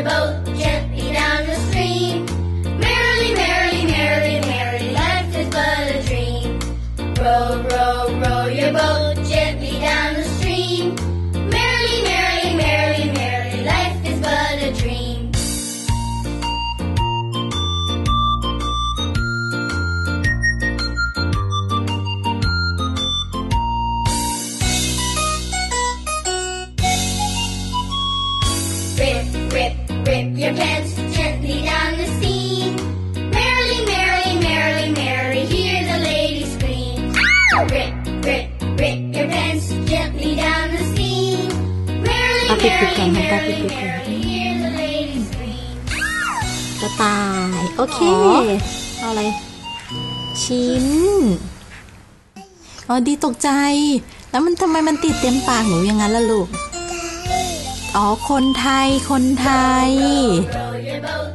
your boat gently down the stream. Merrily, merrily, merrily, merrily, life is but a dream. Row, row, row your boat gently down the stream. Merrily, merrily, merrily, merrily, life is but a dream. Rip, rip, rip your pants gently down the seam. Merrily, merrily, merrily, merrily, hear the ladies scream. Rip, rip, rip your pants gently down the seam. Merrily, merrily, merrily, merrily, hear the ladies scream. กระต่ายโอเคเอาอะไรชิ้นอ๋อดีตกใจแล้วมันทำไมมันติดเต็มปากหนูอย่างนั้นล่ะลูกอ๋อคนไทยคนไทย Row your boat